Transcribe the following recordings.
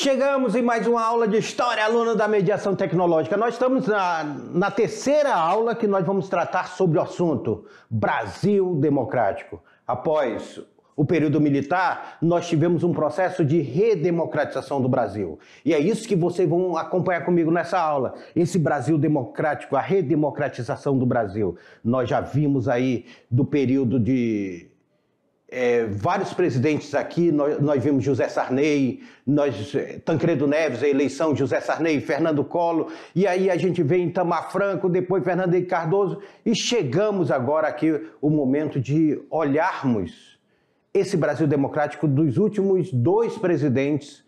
Chegamos em mais uma aula de História, aluno da Mediação Tecnológica. Nós estamos na terceira aula que nós vamos tratar sobre o assunto Brasil Democrático. Após o período militar, nós tivemos um processo de redemocratização do Brasil. E é isso que vocês vão acompanhar comigo nessa aula. Esse Brasil democrático, a redemocratização do Brasil. Nós já vimos aí do período de... vários presidentes aqui, nós vimos José Sarney, Tancredo Neves, a eleição, José Sarney, Fernando Collor, e aí a gente vê Itamar Franco, depois Fernando Henrique Cardoso, e chegamos agora aqui o momento de olharmos esse Brasil democrático dos últimos dois presidentes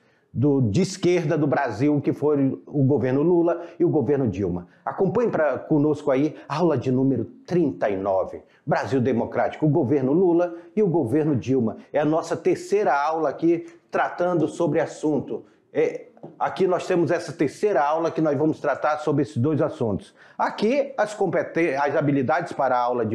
de esquerda do Brasil, que foi o governo Lula e o governo Dilma. Acompanhe conosco aí a aula de número 39, Brasil Democrático, o governo Lula e o governo Dilma. É a nossa terceira aula aqui tratando sobre assunto. Aqui nós temos essa terceira aula que nós vamos tratar sobre esses dois assuntos. Aqui as habilidades para a aula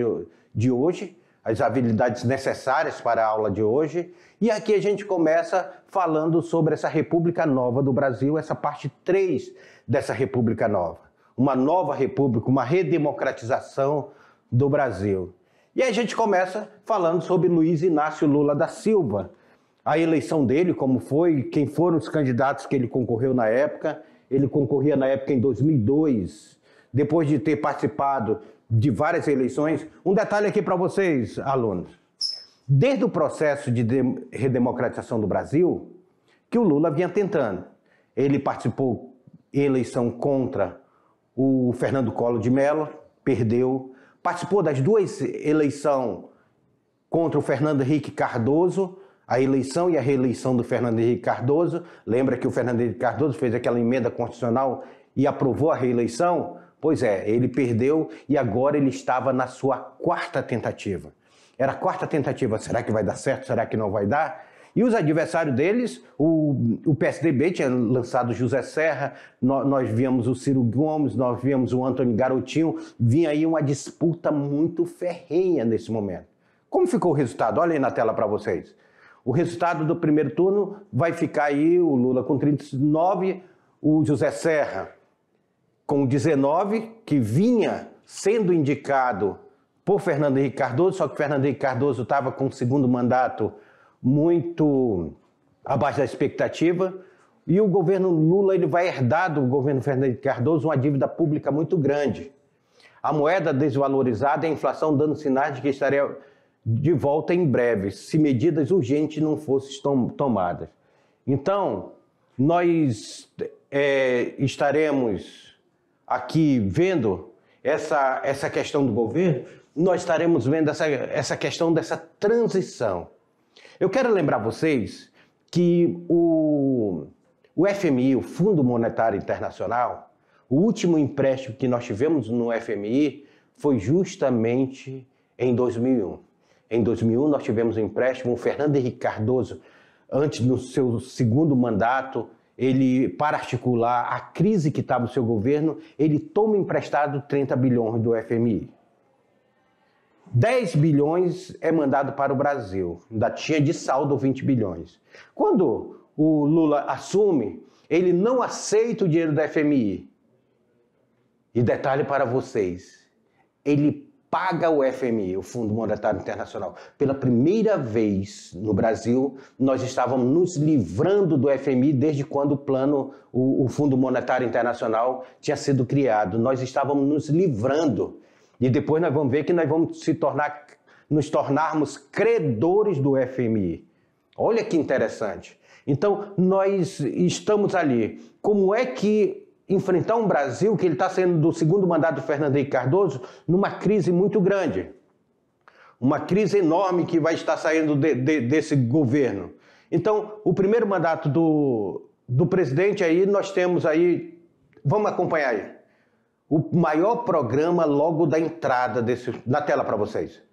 de hoje, as habilidades necessárias para a aula de hoje. E aqui a gente começa falando sobre essa República Nova do Brasil, essa parte 3 dessa República Nova. Uma nova república, uma redemocratização do Brasil. E aí a gente começa falando sobre Luiz Inácio Lula da Silva. A eleição dele, como foi, quem foram os candidatos que ele concorreu na época. Ele concorria na época em 2002, depois de ter participado de várias eleições. Um detalhe aqui para vocês, alunos. Desde o processo de redemocratização do Brasil, que o Lula vinha tentando. Ele participou em eleição contra o Fernando Collor de Mello, perdeu. Participou das duas eleições contra o Fernando Henrique Cardoso, a eleição e a reeleição do Fernando Henrique Cardoso. Lembra que o Fernando Henrique Cardoso fez aquela emenda constitucional e aprovou a reeleição? Pois é, ele perdeu e agora ele estava na sua quarta tentativa. Era a quarta tentativa, será que vai dar certo, será que não vai dar? E os adversários deles, o PSDB tinha lançado José Serra, nós víamos o Ciro Gomes, nós víamos o Antônio Garotinho, vinha aí uma disputa muito ferrenha nesse momento. Como ficou o resultado? Olha aí na tela para vocês. O resultado do primeiro turno vai ficar aí o Lula com 39, o José Serra com 19, que vinha sendo indicado por Fernando Henrique Cardoso, só que Fernando Henrique Cardoso estava com o segundo mandato muito abaixo da expectativa, e o governo Lula ele vai herdar do governo Fernando Henrique Cardoso uma dívida pública muito grande. A moeda desvalorizada e a inflação dando sinais de que estaria de volta em breve, se medidas urgentes não fossem tomadas. Então, nós estaremos aqui vendo essa questão do governo, nós estaremos vendo essa questão dessa transição. Eu quero lembrar vocês que o FMI, o Fundo Monetário Internacional, o último empréstimo que nós tivemos no FMI foi justamente em 2001. Em 2001 nós tivemos um empréstimo, o Fernando Henrique Cardoso, antes do seu segundo mandato, ele, para articular a crise que estava no seu governo, ele toma emprestado 30 bilhões do FMI. 10 bilhões é mandado para o Brasil, ainda tinha de saldo 20 bilhões. Quando o Lula assume, ele não aceita o dinheiro do FMI. E detalhe para vocês, ele paga o FMI, o Fundo Monetário Internacional. Pela primeira vez no Brasil, nós estávamos nos livrando do FMI desde quando o Fundo Monetário Internacional tinha sido criado. Nós estávamos nos livrando. E depois nós vamos ver que nós vamos nos tornarmos credores do FMI. Olha que interessante. Então, nós estamos ali. Como é que enfrentar um Brasil que ele está saindo do segundo mandato do Fernando Henrique Cardoso numa crise muito grande? Uma crise enorme que vai estar saindo desse governo. Então, o primeiro mandato do presidente aí, nós temos aí, vamos acompanhar aí, o maior programa logo da entrada na tela para vocês,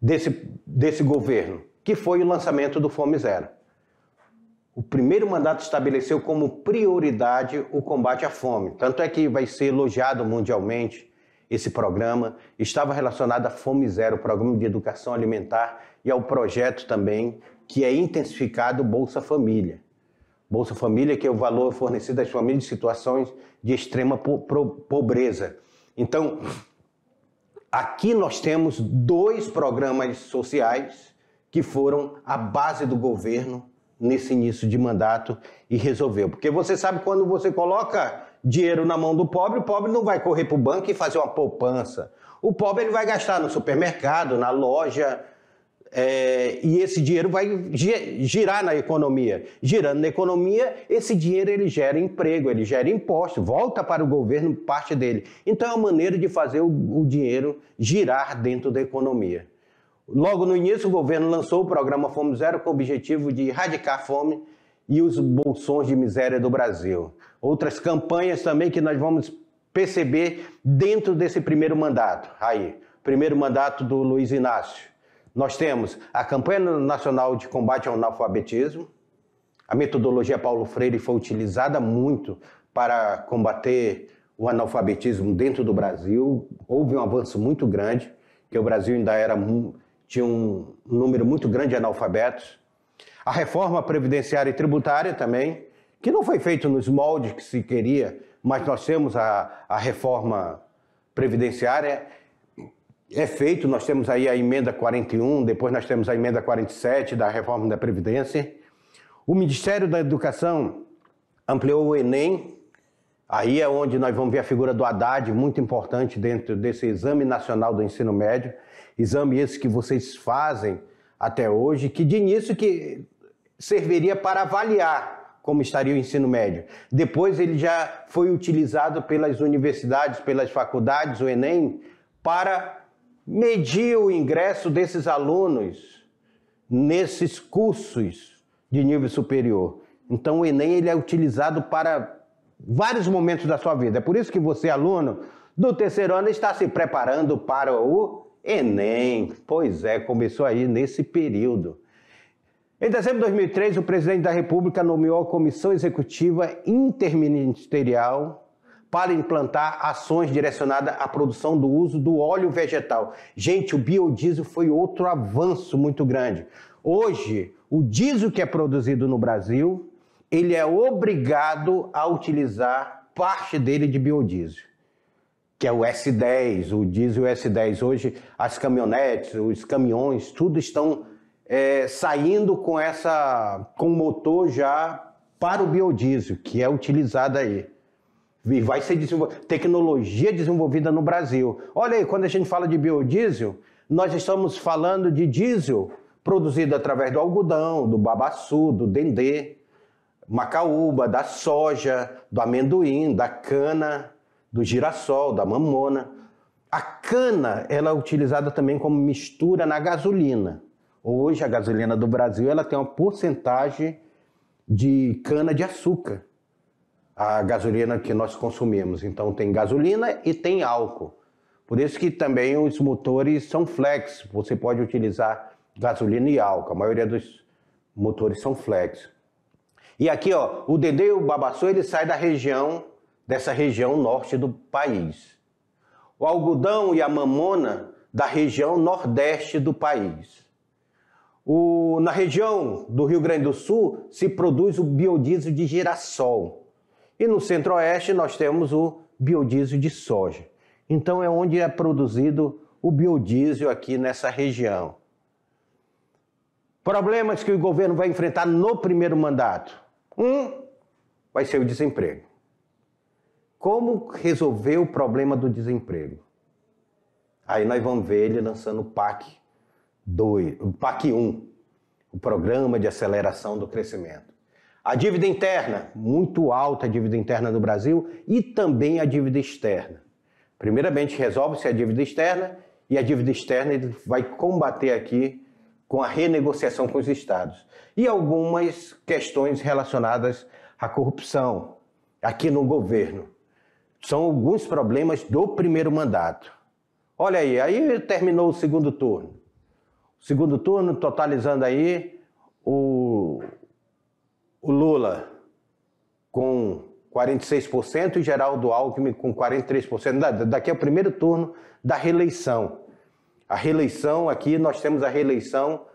desse governo, que foi o lançamento do Fome Zero. O primeiro mandato estabeleceu como prioridade o combate à fome. Tanto é que vai ser elogiado mundialmente esse programa. Estava relacionado à Fome Zero, o programa de educação alimentar, e ao projeto também que é intensificado Bolsa Família. Bolsa Família, que é o valor fornecido às famílias em situações de extrema pobreza. Então, aqui nós temos 2 programas sociais que foram a base do governo nesse início de mandato e resolveu. Porque você sabe, quando você coloca dinheiro na mão do pobre, o pobre não vai correr para o banco e fazer uma poupança. O pobre ele vai gastar no supermercado, na loja, e esse dinheiro vai girar na economia. Girando na economia, esse dinheiro ele gera emprego, ele gera imposto, volta para o governo parte dele. Então é uma maneira de fazer o dinheiro girar dentro da economia. Logo no início, o governo lançou o programa Fome Zero com o objetivo de erradicar a fome e os bolsões de miséria do Brasil. Outras campanhas também que nós vamos perceber dentro desse primeiro mandato. Aí, primeiro mandato do Luiz Inácio. Nós temos a Campanha Nacional de Combate ao Analfabetismo. A metodologia Paulo Freire foi utilizada muito para combater o analfabetismo dentro do Brasil. Houve um avanço muito grande, que o Brasil ainda tinha um número muito grande de analfabetos. A reforma previdenciária e tributária também, que não foi feita nos moldes que se queria, mas nós temos a reforma previdenciária, é feito, nós temos aí a emenda 41, depois nós temos a emenda 47 da reforma da Previdência. O Ministério da Educação ampliou o Enem, aí é onde nós vamos ver a figura do Haddad, muito importante dentro desse Exame Nacional do Ensino Médio, exame esse que vocês fazem até hoje, que de início que serviria para avaliar como estaria o ensino médio. Depois ele já foi utilizado pelas universidades, pelas faculdades, o Enem, para medir o ingresso desses alunos nesses cursos de nível superior. Então o Enem ele é utilizado para vários momentos da sua vida. É por isso que você, aluno do terceiro ano, está se preparando para o Enem. Pois é, começou aí nesse período. Em dezembro de 2003, o presidente da República nomeou a Comissão Executiva Interministerial para implantar ações direcionadas à produção do uso do óleo vegetal. Gente, o biodiesel foi outro avanço muito grande. Hoje, o diesel que é produzido no Brasil, ele é obrigado a utilizar parte dele de biodiesel, que é o S10, o diesel S10. Hoje, as caminhonetes, os caminhões, tudo estão saindo com motor já para o biodiesel, que é utilizado aí. E vai ser tecnologia desenvolvida no Brasil. Olha aí, quando a gente fala de biodiesel, nós estamos falando de diesel produzido através do algodão, do babaçu, do dendê, macaúba, da soja, do amendoim, da cana, do girassol, da mamona. A cana ela é utilizada também como mistura na gasolina. Hoje a gasolina do Brasil ela tem uma porcentagem de cana-de-açúcar. A gasolina que nós consumimos. Então tem gasolina e tem álcool. Por isso que também os motores são flex. Você pode utilizar gasolina e álcool. A maioria dos motores são flex. E aqui, ó, o dendê e o babaçu, ele sai dessa região norte do país. O algodão e a mamona da região nordeste do país. Na região do Rio Grande do Sul se produz o biodiesel de girassol. E no centro-oeste nós temos o biodiesel de soja. Então é onde é produzido o biodiesel aqui nessa região. Problemas que o governo vai enfrentar no primeiro mandato. Vai ser o desemprego. Como resolver o problema do desemprego? Aí nós vamos ver ele lançando o PAC 1, o Programa de Aceleração do Crescimento. A dívida interna, muito alta a dívida interna do Brasil e também a dívida externa. Primeiramente, resolve-se a dívida externa e a dívida externa ele vai combater aqui com a renegociação com os estados. E algumas questões relacionadas à corrupção aqui no governo. São alguns problemas do primeiro mandato. Olha aí terminou o segundo turno. O segundo turno totalizando aí o Lula com 46% e Geraldo Alckmin com 43%. Daqui é o primeiro turno da reeleição. A reeleição aqui, nós temos a reeleição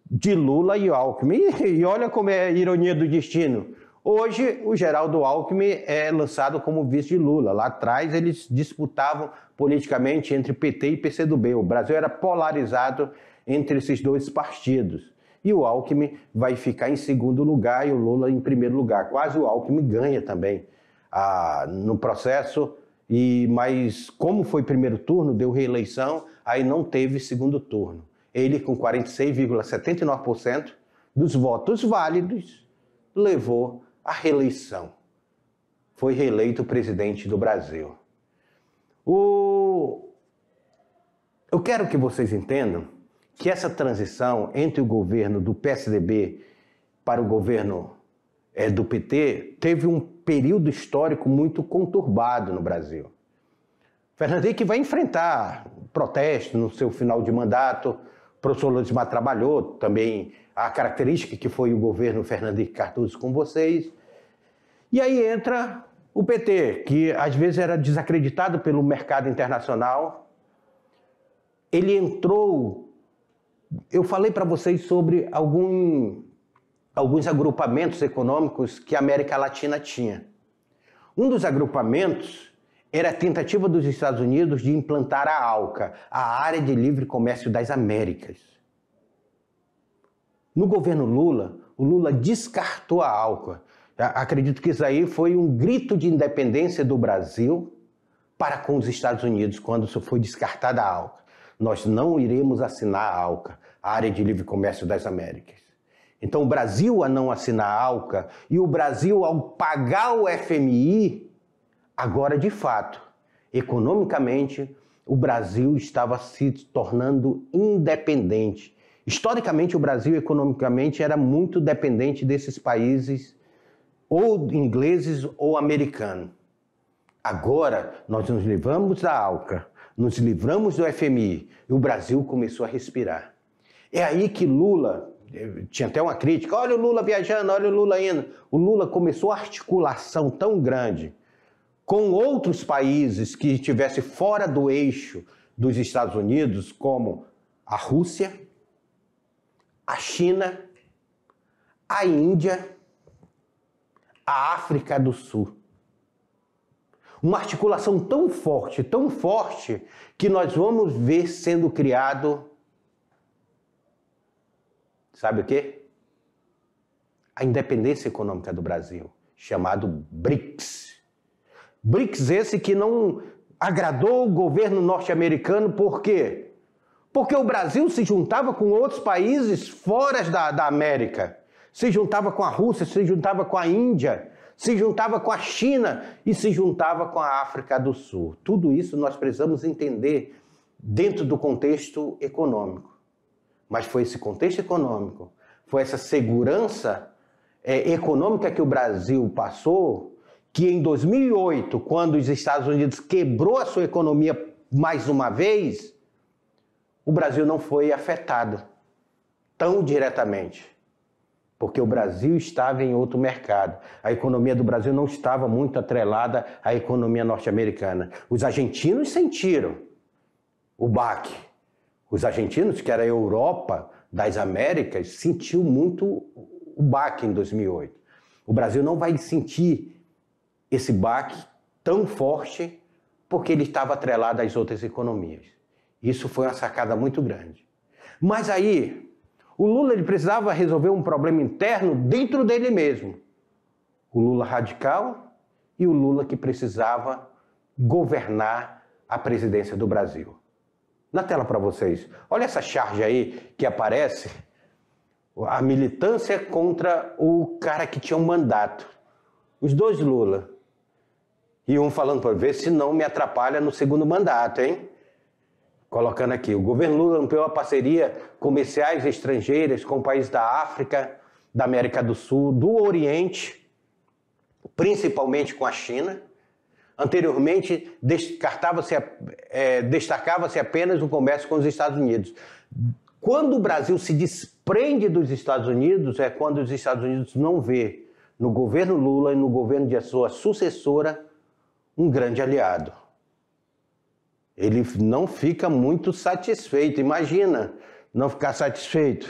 de Lula e Alckmin. E olha como é a ironia do destino. Hoje, o Geraldo Alckmin é lançado como vice de Lula. Lá atrás, eles disputavam politicamente entre PT e PCdoB. O Brasil era polarizado entre esses dois partidos. E o Alckmin vai ficar em segundo lugar e o Lula em primeiro lugar. Quase o Alckmin ganha também no processo, mas como foi primeiro turno, deu reeleição, aí não teve segundo turno. Ele, com 46,79% dos votos válidos, levou a reeleição. Foi reeleito presidente do Brasil. Eu quero que vocês entendam que essa transição entre o governo do PSDB para o governo do PT teve um período histórico muito conturbado no Brasil. Fernando Henrique vai enfrentar protesto no seu final de mandato. O professor Lodismar trabalhou também a característica que foi o governo Fernando Henrique Cardoso com vocês. E aí entra o PT, que às vezes era desacreditado pelo mercado internacional. Ele entrou... Eu falei para vocês sobre alguns agrupamentos econômicos que a América Latina tinha. Um dos agrupamentos era a tentativa dos Estados Unidos de implantar a ALCA, a Área de Livre Comércio das Américas. No governo Lula, o Lula descartou a ALCA. Acredito que isso aí foi um grito de independência do Brasil para com os Estados Unidos, quando foi descartada a ALCA. Nós não iremos assinar a ALCA, a Área de Livre Comércio das Américas. Então, o Brasil, a não assinar a ALCA, e o Brasil, ao pagar o FMI, agora, de fato, economicamente, o Brasil estava se tornando independente. Historicamente, o Brasil, economicamente, era muito dependente desses países, ou ingleses ou americanos. Agora, nós nos livramos da ALCA, nos livramos do FMI, e o Brasil começou a respirar. É aí que Lula... Tinha até uma crítica, olha o Lula viajando, olha o Lula indo. O Lula começou a articulação tão grande com outros países que estivessem fora do eixo dos Estados Unidos, como a Rússia, a China, a Índia, a África do Sul. Uma articulação tão forte, que nós vamos ver sendo criado... Sabe o quê? A independência econômica do Brasil, chamado BRICS. BRICS esse que não agradou o governo norte-americano, por quê? Porque o Brasil se juntava com outros países fora da América. Se juntava com a Rússia, se juntava com a Índia, se juntava com a China e se juntava com a África do Sul. Tudo isso nós precisamos entender dentro do contexto econômico. Mas foi esse contexto econômico, foi essa segurança econômica que o Brasil passou, que em 2008, quando os Estados Unidos quebrou a sua economia mais uma vez, o Brasil não foi afetado tão diretamente, porque o Brasil estava em outro mercado. A economia do Brasil não estava muito atrelada à economia norte-americana. Os argentinos sentiram o baque. Os argentinos, que era a Europa das Américas, sentiu muito o baque em 2008. O Brasil não vai sentir esse baque tão forte porque ele estava atrelado às outras economias. Isso foi uma sacada muito grande. Mas aí, o Lula ele precisava resolver um problema interno dentro dele mesmo. O Lula radical e o Lula que precisava governar a presidência do Brasil. Na tela para vocês. Olha essa charge aí que aparece, a militância contra o cara que tinha um mandato. Os dois Lula. E um falando para ver se não me atrapalha no segundo mandato, hein? Colocando aqui, o governo Lula ampliou a parceria comerciais estrangeiras com países da África, da América do Sul, do Oriente, principalmente com a China. Anteriormente, destacava-se apenas o comércio com os Estados Unidos. Quando o Brasil se desprende dos Estados Unidos, é quando os Estados Unidos não vê no governo Lula e no governo de sua sucessora um grande aliado. Ele não fica muito satisfeito. Imagina não ficar satisfeito.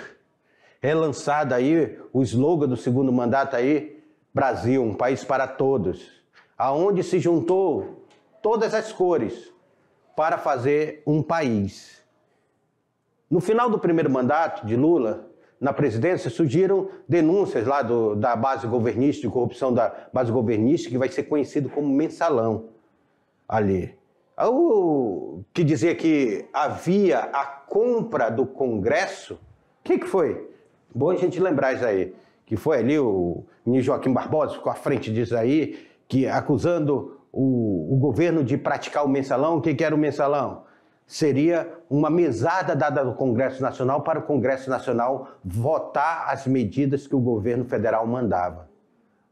É lançado aí o slogan do segundo mandato aí, Brasil, um país para todos, aonde se juntou todas as cores para fazer um país. No final do primeiro mandato de Lula, na presidência, surgiram denúncias lá da base governista, de corrupção da base governista, que vai ser conhecido como mensalão ali. Que dizia que havia a compra do Congresso. O que foi? Bom a gente lembrar isso aí. Que foi ali o ministro Joaquim Barbosa, ficou à frente disso aí, que acusando o governo de praticar o mensalão. O que era o mensalão? Seria uma mesada dada do Congresso Nacional para o Congresso Nacional votar as medidas que o governo federal mandava.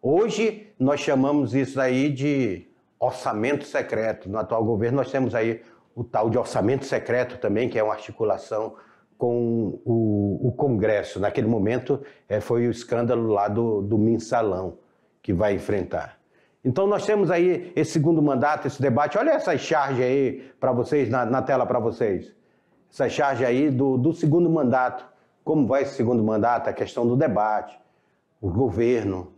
Hoje, nós chamamos isso aí de orçamento secreto. No atual governo, nós temos aí o tal de orçamento secreto também, que é uma articulação com o Congresso. Naquele momento, foi o escândalo lá do mensalão que vai enfrentar. Então, nós temos aí esse segundo mandato, esse debate. Olha essa charge aí para vocês, na tela para vocês. Essa charge aí do segundo mandato. Como vai esse segundo mandato? A questão do debate, o governo,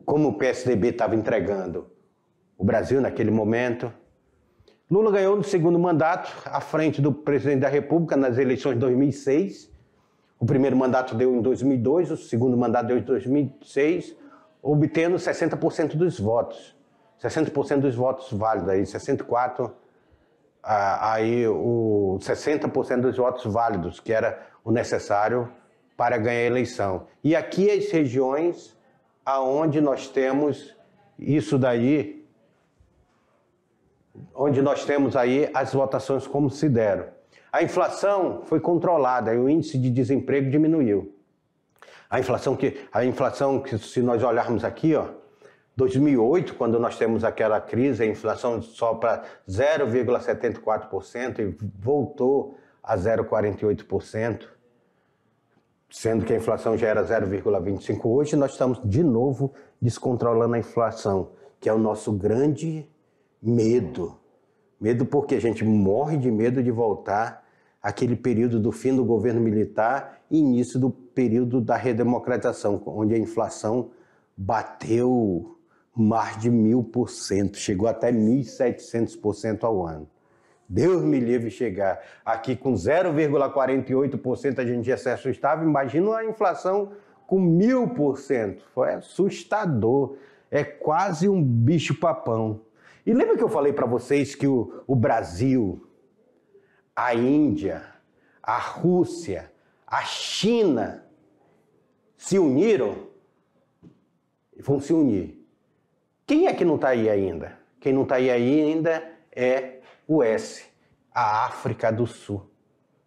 como o PSDB estava entregando o Brasil naquele momento. Lula ganhou no segundo mandato, à frente do presidente da República, nas eleições de 2006. O primeiro mandato deu em 2002, o segundo mandato deu em 2006, obtendo 60% dos votos. 60% dos votos válidos, aí 64%, aí o 60% dos votos válidos, que era o necessário para ganhar a eleição. E aqui as regiões aonde nós temos isso daí, onde nós temos aí as votações como se deram. A inflação foi controlada e o índice de desemprego diminuiu. A inflação que se nós olharmos aqui, 2008, quando nós temos aquela crise, a inflação só para 0,74% e voltou a 0,48%, sendo que a inflação já era 0,25%. Hoje nós estamos de novo descontrolando a inflação, que é o nosso grande medo. Medo porque a gente morre de medo de voltar àquele período do fim do governo militar e início do período da redemocratização, onde a inflação bateu mais de 1000%, chegou até 1.700% ao ano. Deus me livre chegar aqui com 0,48% a gente já se assustava, imagina a inflação com 1000%, foi assustador, é quase um bicho-papão. E lembra que eu falei para vocês que o Brasil, a Índia, a Rússia, a China se uniram e vão se unir. Quem é que não está aí ainda? Quem não está aí ainda é o S, a África do Sul.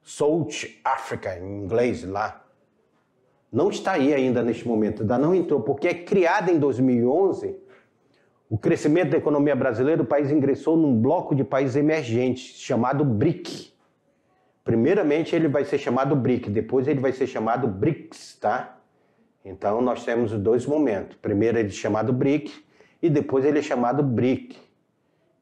South Africa, em inglês lá. Não está aí ainda neste momento, ainda não entrou, porque é criada em 2011... O crescimento da economia brasileira, o país ingressou num bloco de países emergentes, chamado BRIC. Primeiramente ele vai ser chamado BRIC, depois ele vai ser chamado BRICS, tá? Então nós temos dois momentos. Primeiro ele é chamado BRIC e depois ele é chamado BRIC.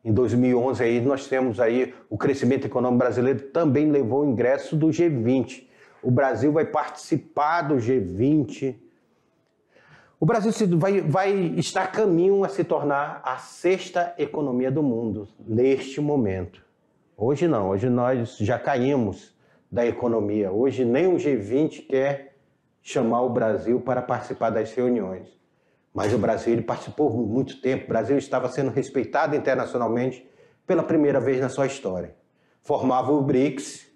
Em 2011 aí nós temos aí o crescimento econômico brasileiro também levou o ingresso do G20. O Brasil vai participar do G20. O Brasil vai estar a caminho a se tornar a sexta economia do mundo, neste momento. Hoje não, hoje nós já caímos da economia. Hoje nem o G20 quer chamar o Brasil para participar das reuniões. Mas o Brasil ele participou por muito tempo. O Brasil estava sendo respeitado internacionalmente pela primeira vez na sua história. Formava o BRICS,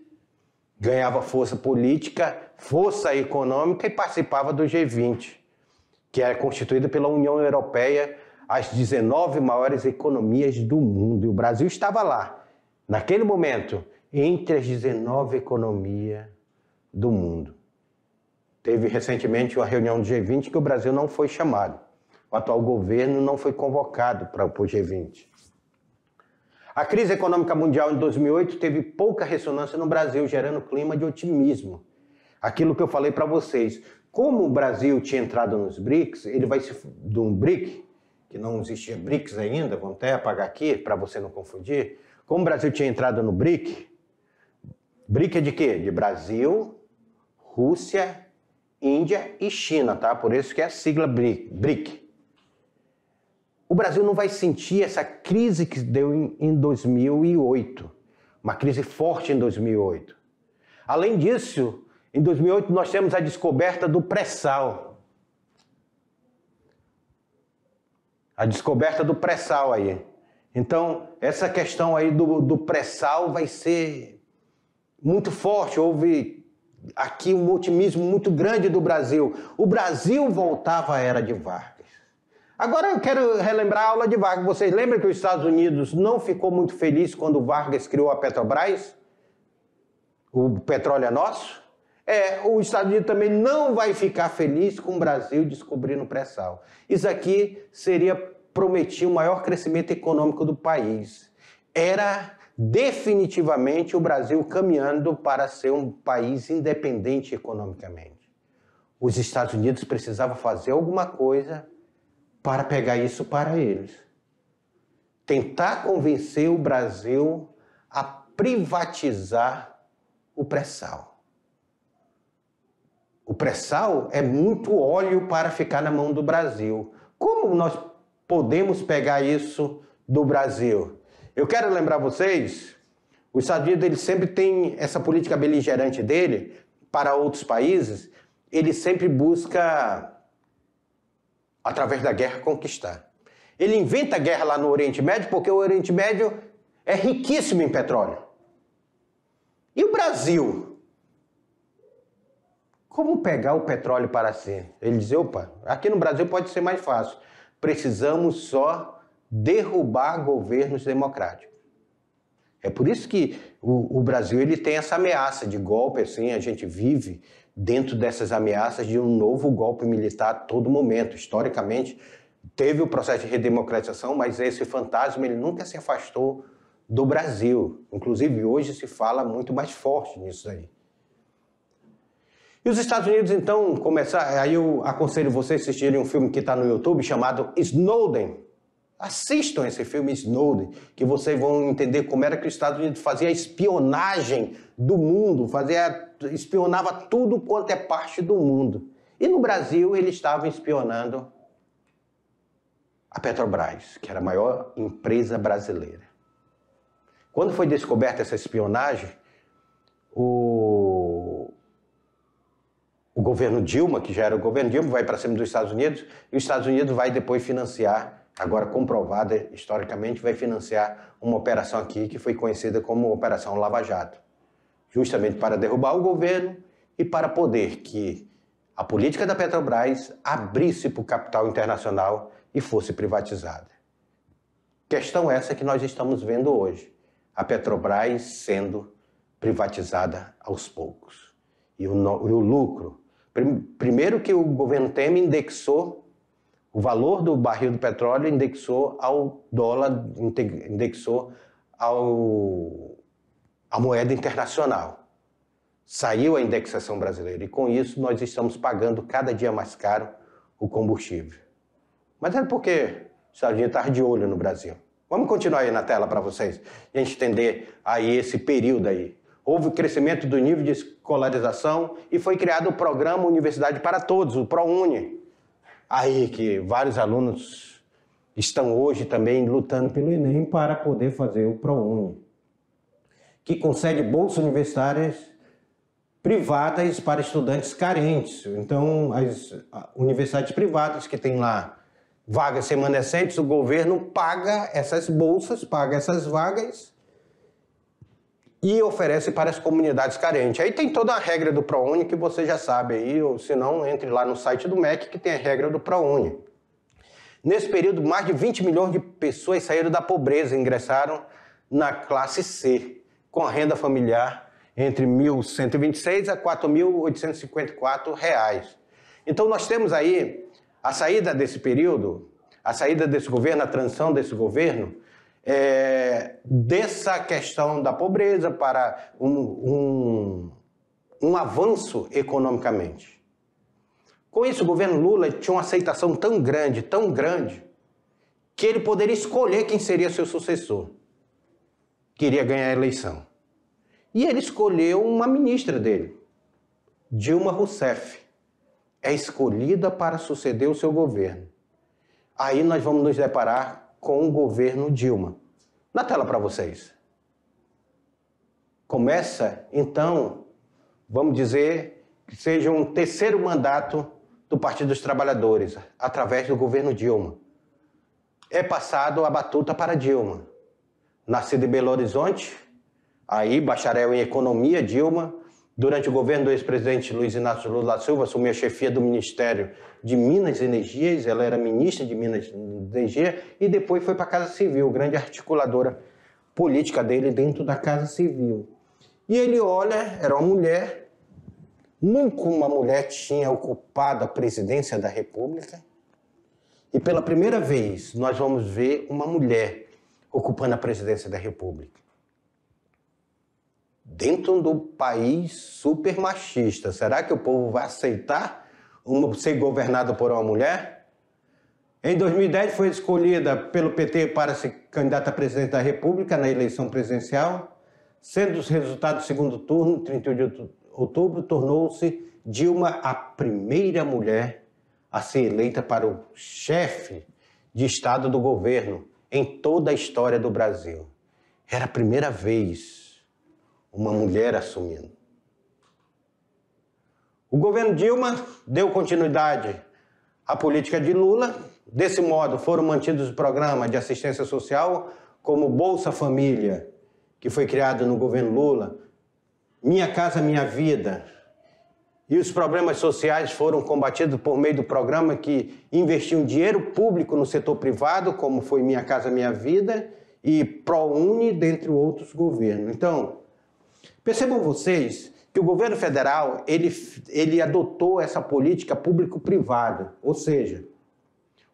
ganhava força política, força econômica e participava do G20. Que é constituída pela União Europeia, as 19 maiores economias do mundo. E o Brasil estava lá, naquele momento, entre as 19 economias do mundo. Teve recentemente uma reunião do G20 que o Brasil não foi chamado. O atual governo não foi convocado para o G20. A crise econômica mundial em 2008 teve pouca ressonância no Brasil, gerando clima de otimismo. Aquilo que eu falei para vocês. Como o Brasil tinha entrado nos BRICS, ele vai se de um BRIC, que não existia BRICS ainda, vamos até apagar aqui para você não confundir. Como o Brasil tinha entrado no BRIC, BRIC é de quê? De Brasil, Rússia, Índia e China, tá? Por isso que é a sigla BRIC. O Brasil não vai sentir essa crise que deu em 2008, uma crise forte em 2008. Além disso, em 2008 nós temos a descoberta do pré-sal. A descoberta do pré-sal aí. Então, essa questão aí do pré-sal vai ser muito forte. Houve aqui um otimismo muito grande do Brasil. O Brasil voltava à era de Vargas. Agora eu quero relembrar a aula de Vargas. Vocês lembram que os Estados Unidos não ficou muito feliz quando Vargas criou a Petrobras? O petróleo é nosso? Os Estados Unidos também não vai ficar feliz com o Brasil descobrindo o pré-sal. Isso aqui prometia o maior crescimento econômico do país. Era definitivamente o Brasil caminhando para ser um país independente economicamente. Os Estados Unidos precisavam fazer alguma coisa para pegar isso para eles. Tentar convencer o Brasil a privatizar o pré-sal. O pré-sal é muito óleo para ficar na mão do Brasil. Como nós podemos pegar isso do Brasil? Eu quero lembrar vocês, os Estados Unidos ele sempre tem essa política beligerante dele para outros países, ele sempre busca, através da guerra, conquistar. Ele inventa guerra lá no Oriente Médio porque o Oriente Médio é riquíssimo em petróleo. E o Brasil? Como pegar o petróleo para si? Ele diz, opa, aqui no Brasil pode ser mais fácil. Precisamos só derrubar governos democráticos. É por isso que o Brasil ele tem essa ameaça de golpe, assim, a gente vive dentro dessas ameaças de um novo golpe militar a todo momento. Historicamente, teve o processo de redemocratização, mas esse fantasma ele nunca se afastou do Brasil. Inclusive, hoje se fala muito mais forte nisso aí. E os Estados Unidos, então, aí eu aconselho vocês a assistirem um filme que está no YouTube chamado Snowden. Assistam esse filme Snowden, que vocês vão entender como era que os Estados Unidos fazia a espionagem do mundo, espionava tudo quanto é parte do mundo. E no Brasil eles estavam espionando a Petrobras, que era a maior empresa brasileira. Quando foi descoberta essa espionagem, o governo Dilma, que já era o governo Dilma, vai para cima dos Estados Unidos, e os Estados Unidos vai depois financiar, agora comprovada historicamente, vai financiar uma operação aqui que foi conhecida como Operação Lava Jato, justamente para derrubar o governo e para poder que a política da Petrobras abrisse para o capital internacional e fosse privatizada. Questão essa que nós estamos vendo hoje, a Petrobras sendo privatizada aos poucos. E o lucro, primeiro que o governo Temer indexou o valor do barril do petróleo, indexou ao dólar, indexou à moeda internacional. Saiu a indexação brasileira e com isso nós estamos pagando cada dia mais caro o combustível. Mas é porque os Estados Unidos estavam de olho no Brasil. Vamos continuar aí na tela para vocês, a gente entender aí esse período aí. Houve crescimento do nível de escolarização e foi criado o programa Universidade para Todos, o ProUni. Aí que vários alunos estão hoje também lutando pelo Enem para poder fazer o ProUni, que concede bolsas universitárias privadas para estudantes carentes. Então, as universidades privadas que têm lá vagas remanescentes, o governo paga essas bolsas, paga essas vagas e oferece para as comunidades carentes. Aí tem toda a regra do ProUni que você já sabe aí, ou se não, entre lá no site do MEC que tem a regra do ProUni. Nesse período, mais de 20 milhões de pessoas saíram da pobreza e ingressaram na classe C, com a renda familiar entre R$ 1.126 a R$ 4.854. Então nós temos aí a saída desse período, a saída desse governo, a transição desse governo, dessa questão da pobreza para um avanço economicamente. Com isso, o governo Lula tinha uma aceitação tão grande, que ele poderia escolher quem seria seu sucessor. Queria ganhar a eleição. E ele escolheu uma ministra dele, Dilma Rousseff. é escolhida para suceder o seu governo. Aí nós vamos nos deparar com o governo Dilma. Na tela para vocês. Começa, então, vamos dizer que seja um terceiro mandato do Partido dos Trabalhadores, através do governo Dilma. É passado a batuta para Dilma. Nascida em Belo Horizonte, aí bacharel em economia, Dilma, durante o governo do ex-presidente Luiz Inácio Lula da Silva, assumiu a chefia do Ministério de Minas e Energias, ela era ministra de Minas e Energia, e depois foi para a Casa Civil, grande articuladora política dele dentro da Casa Civil. E ele olha, era uma mulher, nunca uma mulher tinha ocupado a presidência da República, e pela primeira vez nós vamos ver uma mulher ocupando a presidência da República. Dentro do país super machista, será que o povo vai aceitar ser governado por uma mulher? Em 2010 foi escolhida pelo PT para ser candidata a presidente da República na eleição presidencial. Sendo os resultados do segundo turno, 31 de outubro, tornou-se Dilma a primeira mulher a ser eleita para o chefe de Estado do governo em toda a história do Brasil. Era a primeira vez uma mulher assumindo. O governo Dilma deu continuidade à política de Lula. Desse modo, foram mantidos os programas de assistência social, como Bolsa Família, que foi criado no governo Lula, Minha Casa Minha Vida. E os problemas sociais foram combatidos por meio do programa que investiu dinheiro público no setor privado, como foi Minha Casa Minha Vida e ProUni, dentre outros governos. Então, percebam vocês que o governo federal ele adotou essa política público-privada, ou seja,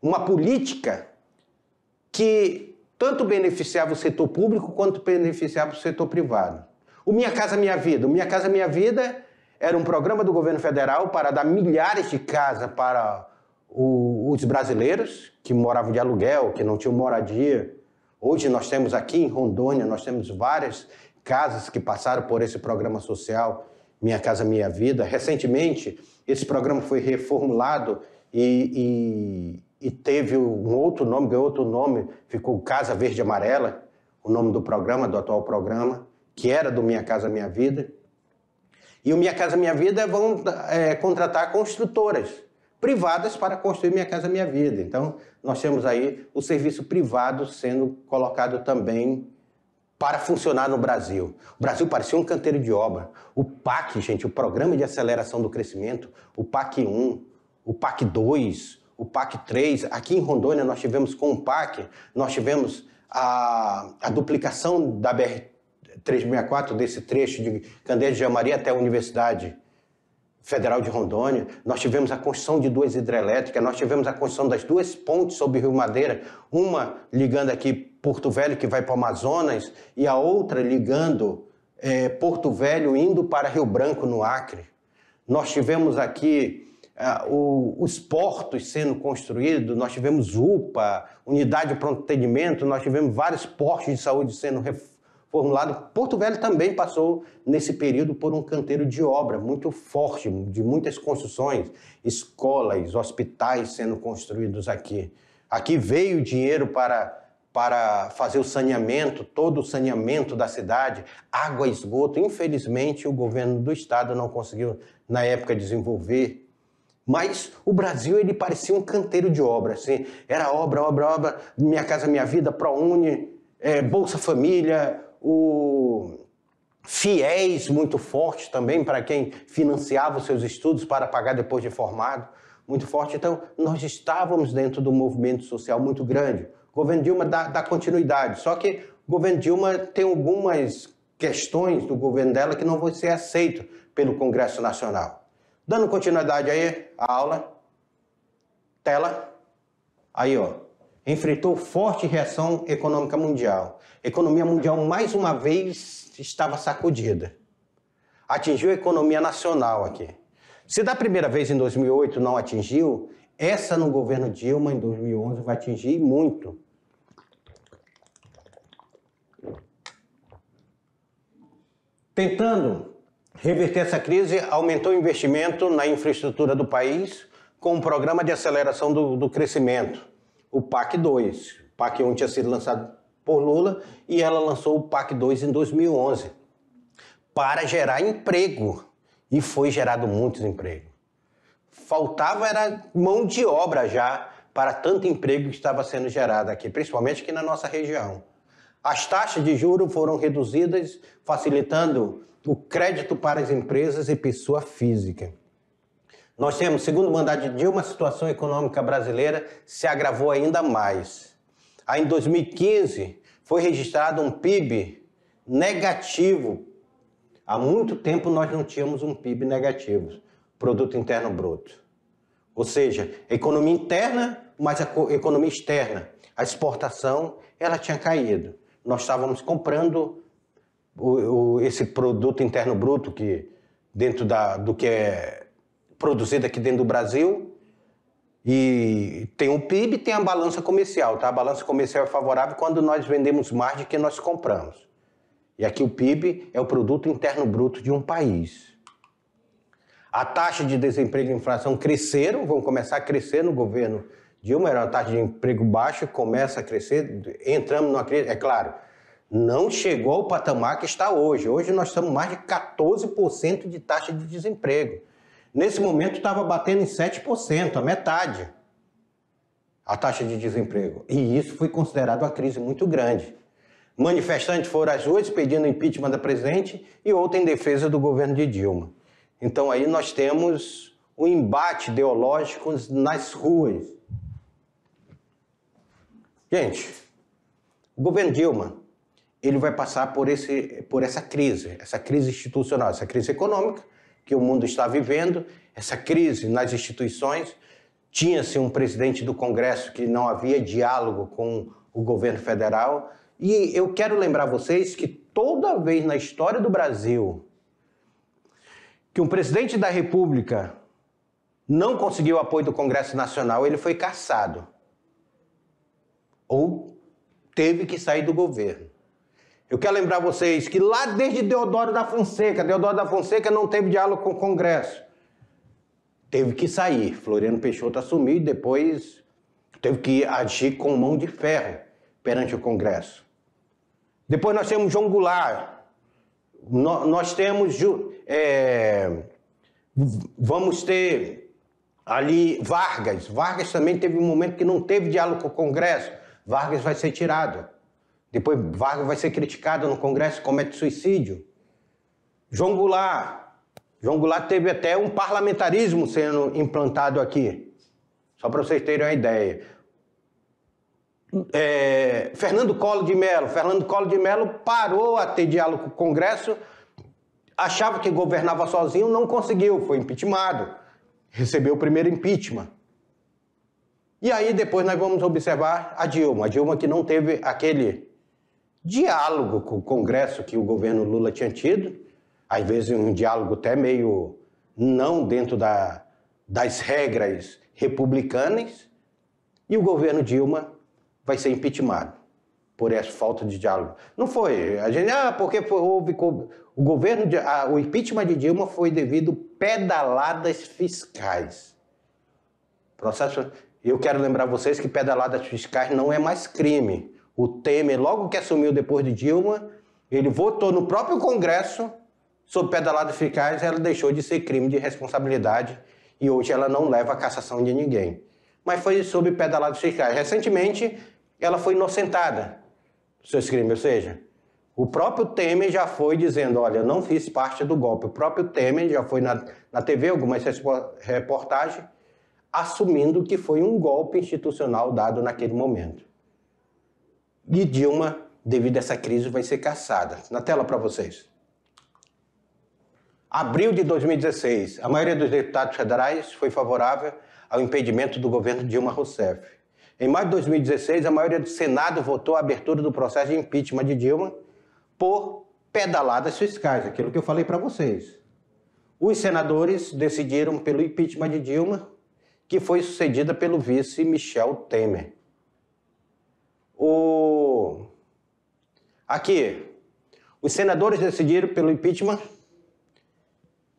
uma política que tanto beneficiava o setor público quanto beneficiava o setor privado. O Minha Casa Minha Vida. O Minha Casa Minha Vida era um programa do governo federal para dar milhares de casas para os brasileiros que moravam de aluguel, que não tinham moradia. Hoje nós temos aqui em Rondônia, nós temos várias casas que passaram por esse programa social Minha Casa Minha Vida. Recentemente, esse programa foi reformulado e teve um outro nome, ganhou outro nome, ficou Casa Verde e Amarela, o nome do programa, do atual programa, que era do Minha Casa Minha Vida. E o Minha Casa Minha Vida vão contratar construtoras privadas para construir Minha Casa Minha Vida. Então, nós temos aí o serviço privado sendo colocado também para funcionar no Brasil. O Brasil parecia um canteiro de obra. O PAC, gente, o Programa de Aceleração do Crescimento, o PAC 1, o PAC 2, o PAC 3, aqui em Rondônia nós tivemos com o PAC, nós tivemos a duplicação da BR-364, desse trecho de Candeias de Maria até a Universidade Federal de Rondônia, nós tivemos a construção de 2 hidrelétricas, nós tivemos a construção das 2 pontes sobre o Rio Madeira, uma ligando aqui Porto Velho, que vai para o Amazonas, e a outra ligando Porto Velho, indo para Rio Branco, no Acre. Nós tivemos aqui os portos sendo construídos, nós tivemos UPA, Unidade de Pronto Atendimento, nós tivemos vários postos de saúde sendo reformulados. Porto Velho também passou, nesse período, por um canteiro de obra muito forte, de muitas construções, escolas, hospitais sendo construídos aqui. Aqui veio dinheiro para fazer o saneamento, todo o saneamento da cidade, água e esgoto. Infelizmente, o governo do estado não conseguiu, na época, desenvolver. Mas o Brasil, ele parecia um canteiro de obra, assim. Era obra, obra, obra, Minha Casa Minha Vida, ProUni, Bolsa Família, o FIES muito forte também para quem financiava os seus estudos para pagar depois de formado, muito forte. Então, nós estávamos dentro de um movimento social muito grande. O governo Dilma dá continuidade, só que o governo Dilma tem algumas questões do governo dela que não vão ser aceitas pelo Congresso Nacional. Dando continuidade aí à aula, tela, aí ó, enfrentou forte reação econômica mundial. A economia mundial mais uma vez estava sacudida. Atingiu a economia nacional aqui. Se da primeira vez em 2008 não atingiu, essa no governo Dilma em 2011 vai atingir muito. Tentando reverter essa crise, aumentou o investimento na infraestrutura do país com um programa de aceleração do crescimento, o PAC 2. O PAC 1 tinha sido lançado por Lula e ela lançou o PAC 2 em 2011 para gerar emprego, e foi gerado muitos empregos. Faltava era mão de obra já para tanto emprego que estava sendo gerado aqui, principalmente aqui na nossa região. As taxas de juros foram reduzidas, facilitando o crédito para as empresas e pessoa física. Nós temos, segundo o mandato de Dilma, a situação econômica brasileira se agravou ainda mais. Aí, em 2015, foi registrado um PIB negativo. Há muito tempo nós não tínhamos um PIB negativo, Produto Interno Bruto. Ou seja, a economia interna, mas a economia externa, a exportação, ela tinha caído. Nós estávamos comprando esse Produto Interno Bruto que dentro do que é produzido aqui dentro do Brasil, e tem o PIB e tem a balança comercial, tá? A balança comercial é favorável quando nós vendemos mais do que nós compramos. E aqui o PIB é o Produto Interno Bruto de um país. A taxa de desemprego e inflação cresceram, vão começar a crescer no governo Dilma, era uma taxa de emprego baixa, começa a crescer, entramos numa crise, é claro, não chegou ao patamar que está hoje. Hoje nós estamos mais de 14% de taxa de desemprego. Nesse momento estava batendo em 7%, a metade, a taxa de desemprego. E isso foi considerado uma crise muito grande. Manifestantes foram às ruas pedindo impeachment da presidente e outra em defesa do governo de Dilma. Então aí nós temos um embate ideológico nas ruas. Gente, o governo Dilma, ele vai passar por essa crise institucional, essa crise econômica que o mundo está vivendo, essa crise nas instituições. Tinha-se um presidente do Congresso que não havia diálogo com o governo federal. E eu quero lembrar vocês que toda vez na história do Brasil que um presidente da República não conseguiu o apoio do Congresso Nacional, ele foi cassado. Ou teve que sair do governo. Eu quero lembrar vocês que lá desde Deodoro da Fonseca não teve diálogo com o Congresso. Teve que sair. Floriano Peixoto assumiu e depois teve que agir com mão de ferro perante o Congresso. Depois nós temos João Goulart. Nós temos... vamos ter ali Vargas. Vargas também teve um momento que não teve diálogo com o Congresso. Vargas vai ser tirado. Depois Vargas vai ser criticado no Congresso, comete suicídio. João Goulart teve até um parlamentarismo sendo implantado aqui. Só para vocês terem uma ideia. Fernando Collor de Mello parou a ter diálogo com o Congresso, achava que governava sozinho, não conseguiu, foi impeachmentado. Recebeu o primeiro impeachment. E aí depois nós vamos observar a Dilma que não teve aquele diálogo com o Congresso que o governo Lula tinha tido, às vezes um diálogo até meio não dentro das regras republicanas, e o governo Dilma vai ser impeachmentado por essa falta de diálogo. Não foi, a gente, porque houve o impeachment de Dilma foi devido pedaladas fiscais. Eu quero lembrar vocês que pedaladas fiscais não é mais crime. O Temer, logo que assumiu depois de Dilma, ele votou no próprio Congresso sobre pedaladas fiscais, ela deixou de ser crime de responsabilidade e hoje ela não leva a cassação de ninguém. Mas foi sobre pedaladas fiscais. Recentemente, ela foi inocentada dos seus crimes, ou seja, o próprio Temer já foi dizendo, olha, eu não fiz parte do golpe. O próprio Temer já foi na TV, algumas reportagens, assumindo que foi um golpe institucional dado naquele momento. E Dilma, devido a essa crise, vai ser cassada. Na tela para vocês. Abril de 2016, a maioria dos deputados federais foi favorável ao impedimento do governo Dilma Rousseff. Em maio de 2016, a maioria do Senado votou a abertura do processo de impeachment de Dilma por pedaladas fiscais, aquilo que eu falei para vocês. Os senadores decidiram pelo impeachment de Dilma, que foi sucedida pelo vice Michel Temer. Aqui, os senadores decidiram pelo impeachment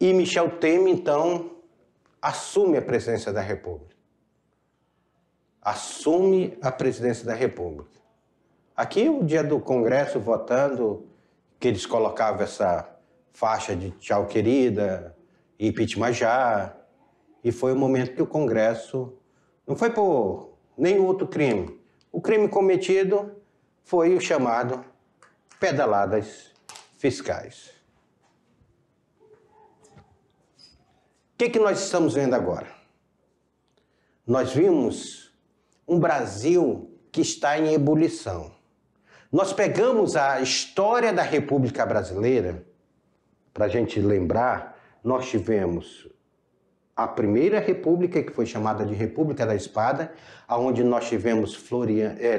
E Michel Temer, então, assume a presidência da República. Assume a presidência da República. Aqui, o dia do Congresso, votando, que eles colocavam essa faixa de tchau, querida, impeachment já, e foi o momento que o Congresso, não foi por nenhum outro crime. O crime cometido foi o chamado pedaladas fiscais. O que nós estamos vendo agora? Nós vimos um Brasil que está em ebulição. Nós pegamos a história da República Brasileira, para a gente lembrar, nós tivemos a primeira república, que foi chamada de República da Espada, onde nós tivemos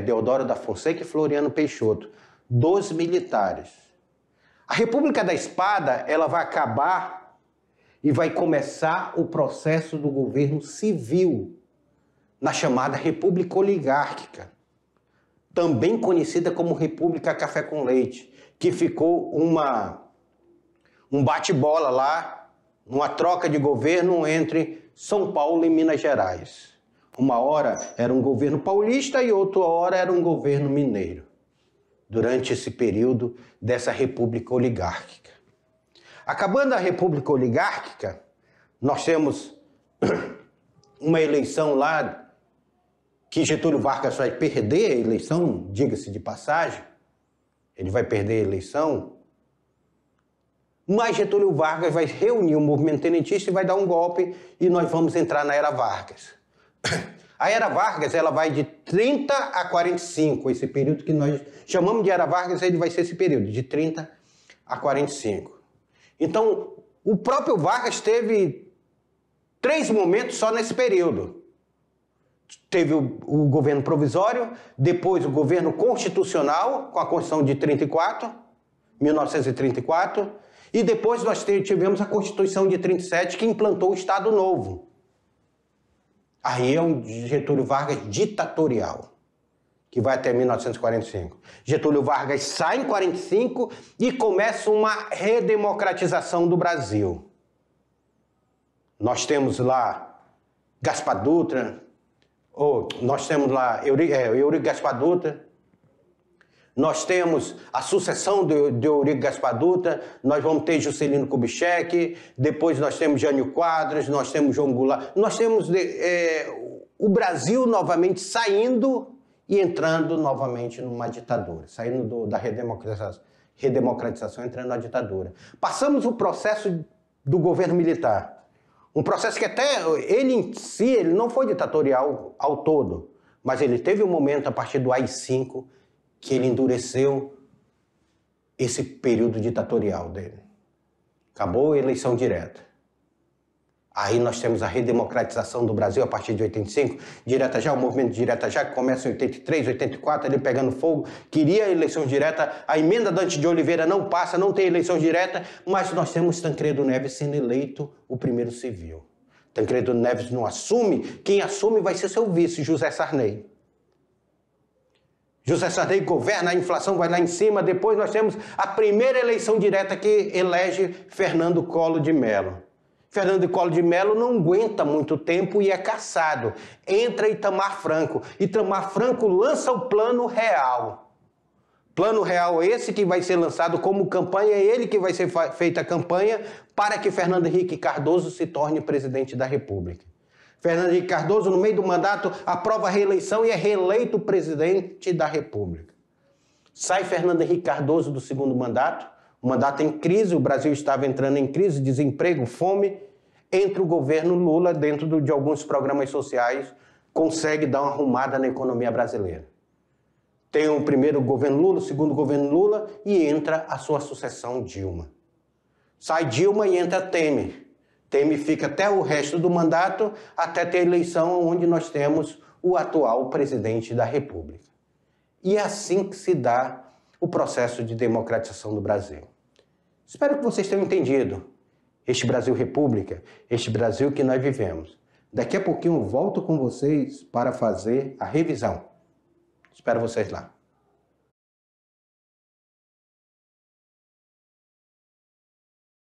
Deodoro da Fonseca e Floriano Peixoto, 2 militares. A República da Espada, ela vai acabar e vai começar o processo do governo civil, na chamada República Oligárquica, também conhecida como República Café com Leite, que ficou um bate-bola lá, uma troca de governo entre São Paulo e Minas Gerais. Uma hora era um governo paulista e outra hora era um governo mineiro, durante esse período dessa República Oligárquica. Acabando a República Oligárquica, nós temos uma eleição lá que Getúlio Vargas vai perder a eleição, diga-se de passagem, ele vai perder a eleição, mas Getúlio Vargas vai reunir o movimento tenentista e vai dar um golpe e nós vamos entrar na Era Vargas. A Era Vargas, ela vai de 30 a 45, esse período que nós chamamos de Era Vargas, ele vai ser esse período, de 30 a 45. Então, o próprio Vargas teve 3 momentos só nesse período. Teve o governo provisório, depois o governo constitucional, com a Constituição de 1934, e depois nós tivemos a Constituição de 37, que implantou o Estado Novo. Aí é um Getúlio Vargas ditatorial, que vai até 1945. Getúlio Vargas sai em 45 e começa uma redemocratização do Brasil. Nós temos lá Gaspar Dutra, nós temos lá Eurico Gaspar Dutra, nós temos a sucessão de Eurico Gaspar Dutra, nós vamos ter Juscelino Kubitschek, depois nós temos Jânio Quadros, nós temos João Goulart, nós temos o Brasil novamente saindo e entrando novamente numa ditadura, saindo da redemocratização, entrando na ditadura. Passamos o processo do governo militar. Um processo que até ele em si, ele não foi ditatorial ao todo, mas ele teve um momento a partir do AI-5 que ele endureceu esse período ditatorial dele. Acabou a eleição direta. Aí nós temos a redemocratização do Brasil a partir de 85, direta já, o movimento direta já, que começa em 83, 84, ele pegando fogo, queria eleição direta, a emenda Dante de Oliveira não passa, não tem eleição direta, mas nós temos Tancredo Neves sendo eleito o primeiro civil. Tancredo Neves não assume, quem assume vai ser seu vice, José Sarney. José Sarney governa, a inflação vai lá em cima, depois nós temos a primeira eleição direta que elege Fernando Collor de Mello. Fernando Collor de Mello não aguenta muito tempo e é cassado. Entra Itamar Franco. Itamar Franco lança o Plano Real. Plano Real esse que vai ser lançado como campanha, é ele que vai ser feita a campanha para que Fernando Henrique Cardoso se torne presidente da República. Fernando Henrique Cardoso, no meio do mandato, aprova a reeleição e é reeleito presidente da República. Sai Fernando Henrique Cardoso do segundo mandato, o mandato em crise, o Brasil estava entrando em crise, desemprego, fome. Entra o governo Lula, dentro de alguns programas sociais, consegue dar uma arrumada na economia brasileira. Tem o primeiro governo Lula, o segundo governo Lula, e entra a sua sucessão Dilma. Sai Dilma e entra Temer. Temer fica até o resto do mandato, até ter a eleição onde nós temos o atual presidente da República. E é assim que se dá o processo de democratização do Brasil. Espero que vocês tenham entendido este Brasil República, este Brasil que nós vivemos. Daqui a pouquinho eu volto com vocês para fazer a revisão. Espero vocês lá.